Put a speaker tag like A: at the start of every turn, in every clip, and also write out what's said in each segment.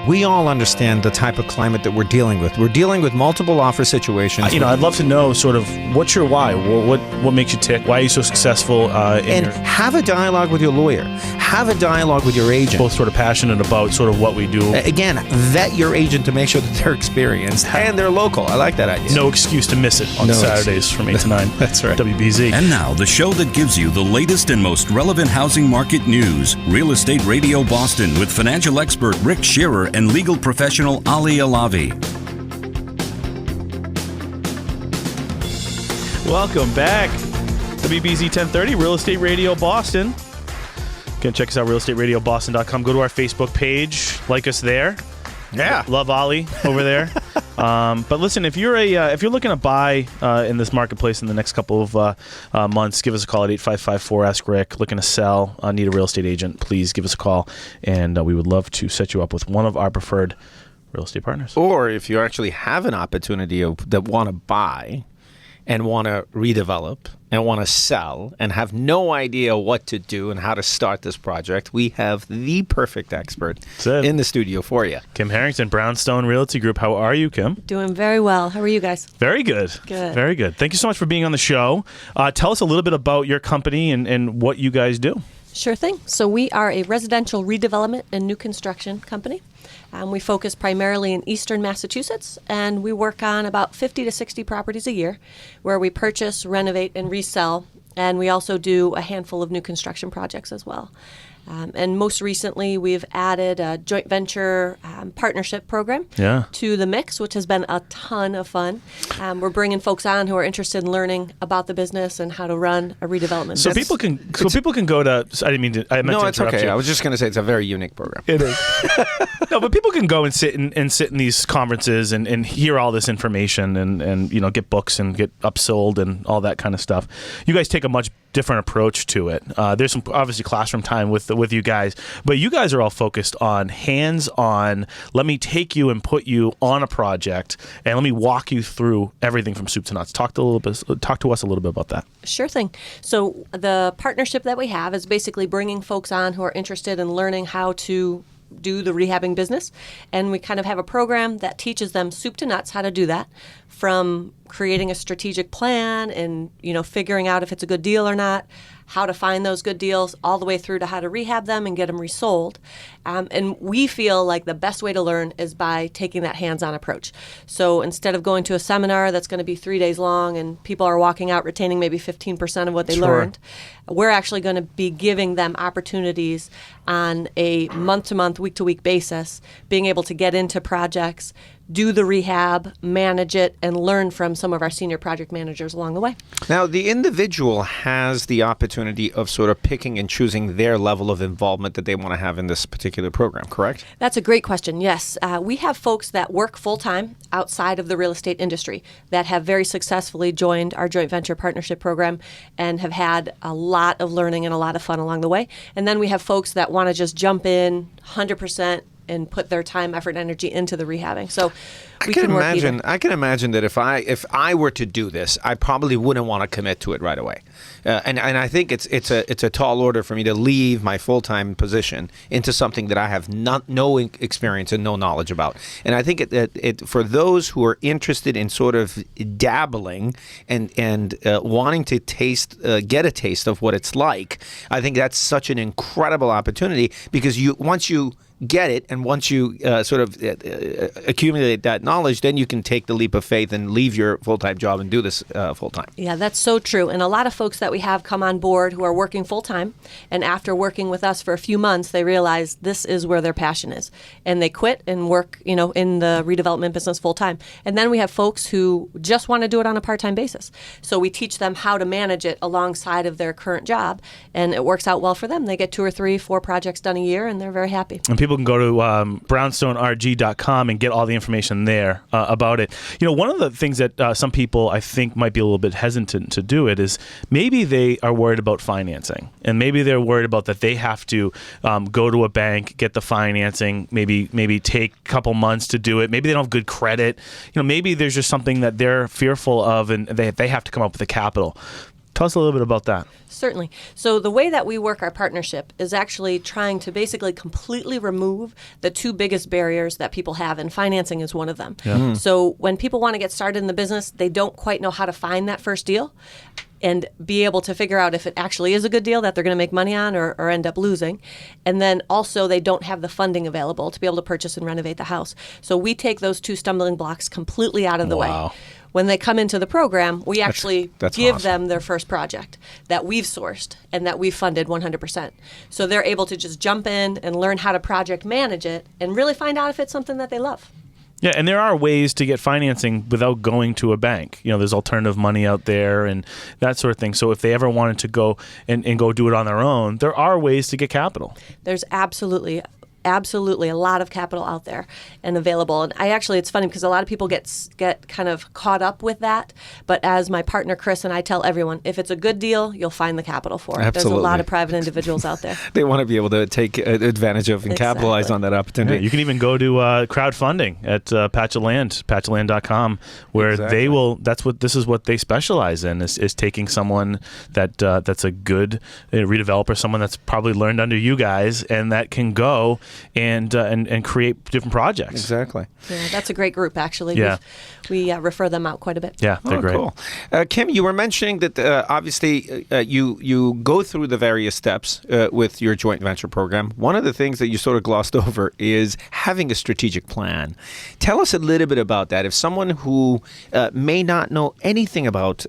A: we all understand the type of climate that we're dealing with. We're dealing with multiple offer situations.
B: I'd love to know sort of what's your why? What makes you tick? Why are you so successful?
A: Have a dialogue with your lawyer. Have a dialogue with your agent.
B: Both sort of passionate about sort of what we do.
A: Again, vet your agent to make sure that they're experienced and they're local. I like that idea.
B: No excuse to miss it on Saturdays from 8 to 9.
A: That's right.
B: WBZ.
C: And now, the show that gives you the latest and most relevant housing market news. Real Estate Radio Boston with financial expert Rick Shearer and legal professional Ali Alavi.
B: Welcome back. WBZ 1030, Real Estate Radio Boston. You can check us out, realestateradio.boston.com. Go to our Facebook page. Like us there.
A: Yeah.
B: Love Ali over there. But listen, if you're looking to buy in this marketplace in the next couple of months, give us a call at 855-4-ASK-RICK. Looking to sell, need a real estate agent, please give us a call, and we would love to set you up with one of our preferred real estate partners.
A: Or if you actually have an opportunity that want to buy and want to redevelop and want to sell and have no idea what to do and how to start this project, we have the perfect expert in the studio for you.
B: Kim Harrington, Brownstone Realty Group. How are you, Kim?
D: Doing very well. How are you guys?
B: Very good.
D: Good.
B: Very good. Thank you so much for being on the show. Tell us a little bit about your company and what you guys do.
D: Sure thing. So we are a residential redevelopment and new construction company. We focus primarily in eastern Massachusetts, and we work on about 50 to 60 properties a year where we purchase, renovate, and resell. And we also do a handful of new construction projects as well. And most recently, we've added a joint venture partnership program to the mix, which has been a ton of fun. We're bringing folks on who are interested in learning about the business and how to run a redevelopment
B: So
D: business.
B: people can go to. I didn't mean to. I meant to
A: it's
B: interrupt
A: okay.
B: you.
A: I was just going to say it's a very unique program.
B: It is. No, but people can go and sit in these conferences and hear all this information and get books and get upsold and all that kind of stuff. You guys take a much different approach to it. There's some obviously classroom time with you guys, but you guys are all focused on hands-on. Let me take you and put you on a project, and let me walk you through everything from soup to nuts. Talk to us a little bit about that.
D: Sure thing. So the partnership that we have is basically bringing folks on who are interested in learning how to do the rehabbing business, and we kind of have a program that teaches them soup to nuts how to do that, from creating a strategic plan and figuring out if it's a good deal or not, how to find those good deals, all the way through to how to rehab them and get them resold. And we feel like the best way to learn is by taking that hands-on approach. So instead of going to a seminar that's going to be 3 days long and people are walking out retaining maybe 15% of what they learned, we're actually going to be giving them opportunities on a month-to-month, week-to-week basis, being able to get into projects, do the rehab, manage it, and learn from some of our senior project managers along the way.
A: Now, the individual has the opportunity of sort of picking and choosing their level of involvement that they want to have in this particular program, correct?
D: That's a great question, yes. We have folks that work full-time outside of the real estate industry that have very successfully joined our joint venture partnership program and have had a lot of learning and a lot of fun along the way. And then we have folks that want to just jump in 100% and put their time, effort, and energy into the rehabbing. So we can work either.
A: I can imagine that if I were to do this, I probably wouldn't want to commit to it right away. And I think it's a tall order for me to leave my full-time position into something that I have no experience and no knowledge about. And I think it for those who are interested in sort of dabbling and wanting to get a taste of what it's like, I think that's such an incredible opportunity, because once you get it, and once you sort of accumulate that knowledge, then you can take the leap of faith and leave your full-time job and do this full-time.
D: Yeah, that's so true. And a lot of folks that we have come on board who are working full-time, and after working with us for a few months, they realize this is where their passion is. And they quit and work, in the redevelopment business full-time. And then we have folks who just want to do it on a part-time basis. So we teach them how to manage it alongside of their current job, and it works out well for them. They get 2 or 3, 4 projects done a year, and they're very happy.
B: And people can go to brownstonerg.com and get all the information there about it. One of the things that some people, I think, might be a little bit hesitant to do it is maybe they are worried about financing, and maybe they're worried about that they have to go to a bank, get the financing, maybe take a couple months to do it. Maybe they don't have good credit. Maybe there's just something that they're fearful of, and they have to come up with the capital. Tell us a little bit about that.
D: Certainly. So the way that we work our partnership is actually trying to basically completely remove the two biggest barriers that people have, and financing is one of them. So when people want to get started in the business, they don't quite know how to find that first deal and be able to figure out if it actually is a good deal that they're going to make money on or end up losing. And then also they don't have the funding available to be able to purchase and renovate the house. So we take those two stumbling blocks completely out of the way. When they come into the program, we actually give
A: awesome.
D: them their first project that we've sourced and that we've funded 100%. So they're able to just jump in and learn how to project manage it and really find out if it's something that they love.
B: Yeah, and there are ways to get financing without going to a bank. There's alternative money out there and that sort of thing. So if they ever wanted to go and go do it on their own, there are ways to get capital.
D: There's absolutely a lot of capital out there and available. And it's funny because a lot of people get kind of caught up with that. But as my partner Chris and I tell everyone, if it's a good deal, you'll find the capital for it.
A: Absolutely.
D: There's a lot of private individuals out there.
A: They want to be able to take advantage of and capitalize on that opportunity.
B: Yeah, you can even go to crowdfunding at Patch of Land, patchofland.com, where this is what they specialize in, is taking someone that's a good redeveloper, someone that's probably learned under you guys, and that can go and create different projects.
A: Exactly.
D: Yeah, that's a great group, actually.
B: Yeah.
D: We refer them out quite a bit.
B: Yeah, they're great.
A: Cool. Kim, you were mentioning that obviously you go through the various steps with your joint venture program. One of the things that you sort of glossed over is having a strategic plan. Tell us a little bit about that. If someone who may not know anything about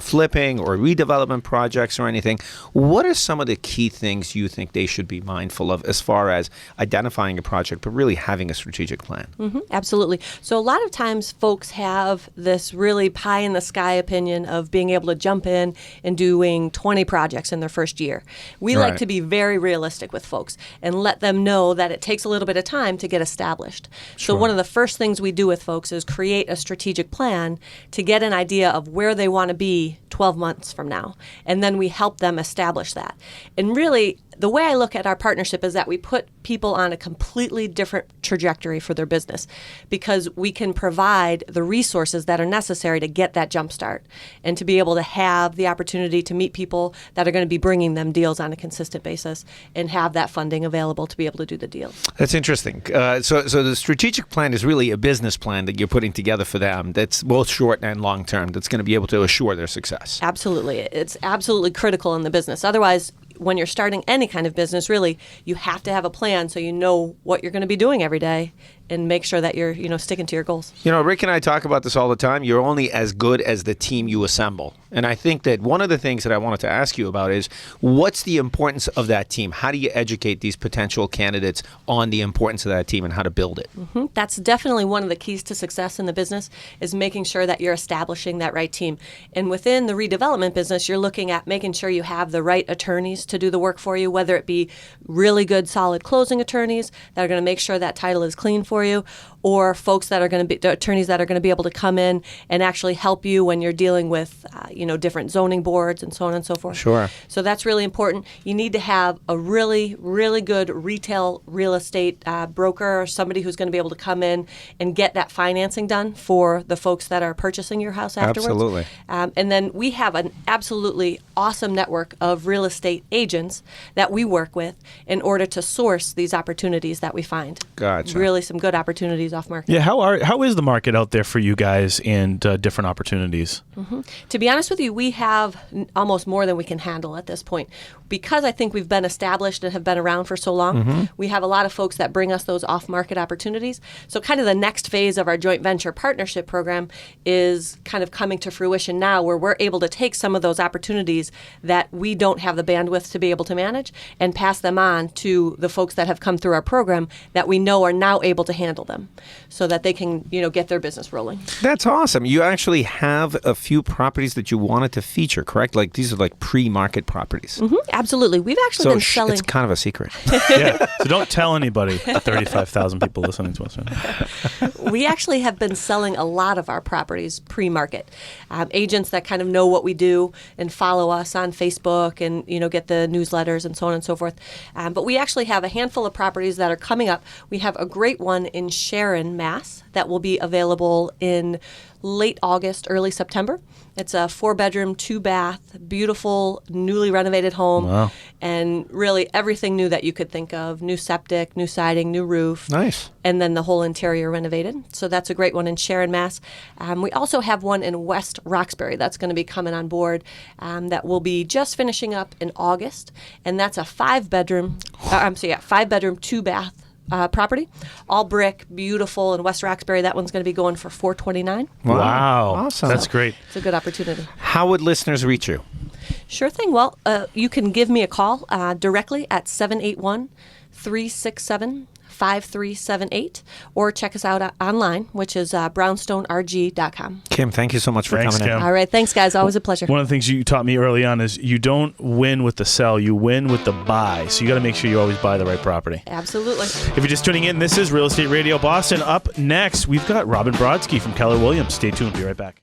A: flipping or redevelopment projects or anything, what are some of the key things you think they should be mindful of as far as identifying a project, but really having a strategic plan?
D: Mm-hmm, absolutely. So a lot of times folks have this really pie-in-the-sky opinion of being able to jump in and doing 20 projects in their first year. We like to be very realistic with folks and let them know that it takes a little bit of time to get established. So one of the first things we do with folks is create a strategic plan to get an idea of where they want to be 12 months from now. And then we help them establish that. And really, the way I look at our partnership is that we put people on a completely different trajectory for their business because we can provide the resources that are necessary to get that jump start and to be able to have the opportunity to meet people that are going to be bringing them deals on a consistent basis and have that funding available to be able to do the deals.
A: That's interesting. So the strategic plan is really a business plan that you're putting together for them that's both short and long term that's going to be able to assure their success.
D: Absolutely. It's absolutely critical in the business. Otherwise, when you're starting any kind of business, really, you have to have a plan so you know what you're going to be doing every day and make sure that you're, sticking to your goals.
A: Rick and I talk about this all the time. You're only as good as the team you assemble. And I think that one of the things that I wanted to ask you about is what's the importance of that team? How do you educate these potential candidates on the importance of that team and how to build it?
D: Mm-hmm. That's definitely one of the keys to success in the business is making sure that you're establishing that right team. And within the redevelopment business, you're looking at making sure you have the right attorneys to do the work for you, whether it be really good, solid closing attorneys that are going to make sure that title is clean for you, or folks that are going to be the attorneys that are going to be able to come in and actually help you when you're dealing with different zoning boards and so on and so forth.
A: Sure.
D: So that's really important. You need to have a really, really good retail real estate broker or somebody who's going to be able to come in and get that financing done for the folks that are purchasing your house afterwards.
A: Absolutely.
D: And then we have an absolutely awesome network of real estate agents that we work with in order to source these opportunities that we find.
A: Gotcha.
D: Really some good opportunities off market.
B: Yeah, how is the market out there for you guys and different opportunities?
D: Mm-hmm. To be honest with you, we have almost more than we can handle at this point. Because I think we've been established and have been around for so long, we have a lot of folks that bring us those off-market opportunities. So kind of the next phase of our joint venture partnership program is kind of coming to fruition now, where we're able to take some of those opportunities that we don't have the bandwidth to be able to manage and pass them on to the folks that have come through our program that we know are now able to handle them so that they can, get their business rolling.
A: That's awesome. You actually have a few properties that you wanted to feature, correct? Like these are like pre-market properties.
D: Mm-hmm. Absolutely. We've actually been selling.
A: It's kind of a secret.
B: Yeah. So don't tell anybody. 35,000 people listening to us.
D: We actually have been selling a lot of our properties pre-market. Agents that kind of know what we do and follow us on Facebook and get the newsletters and so on and so forth. But we actually have a handful of properties that are coming up. We have a great one one in Sharon, Mass. that will be available in late August, early September. It's a 4-bedroom, 2-bath, beautiful, newly renovated home.
B: Wow.
D: And really everything new that you could think of. New septic, new siding, new roof.
A: Nice.
D: And then the whole interior renovated. So that's a great one in Sharon, Mass. We also have one in West Roxbury that's going to be coming on board that will be just finishing up in August. And that's a 5-bedroom, 2-bath property, all brick, beautiful in West Roxbury. That one's going to be going for $429.
B: Wow.
A: Awesome.
B: That's great.
D: It's a good opportunity.
A: How would listeners reach you?
D: Sure thing. Well, you can give me a call directly at 781-367-5378 or check us out online, which is brownstonerg.com.
A: Kim, thank you so much for
B: Thanks,
A: coming in.
B: Kim.
D: All right. Thanks, guys. Always a pleasure.
B: One of the things you taught me early on is you don't win with the sell, you win with the buy. So you got to make sure you always buy the right property.
D: Absolutely.
B: If you're just tuning in, this is Real Estate Radio Boston. Up next, we've got Robin Brodsky from Keller Williams. Stay tuned. Be right back.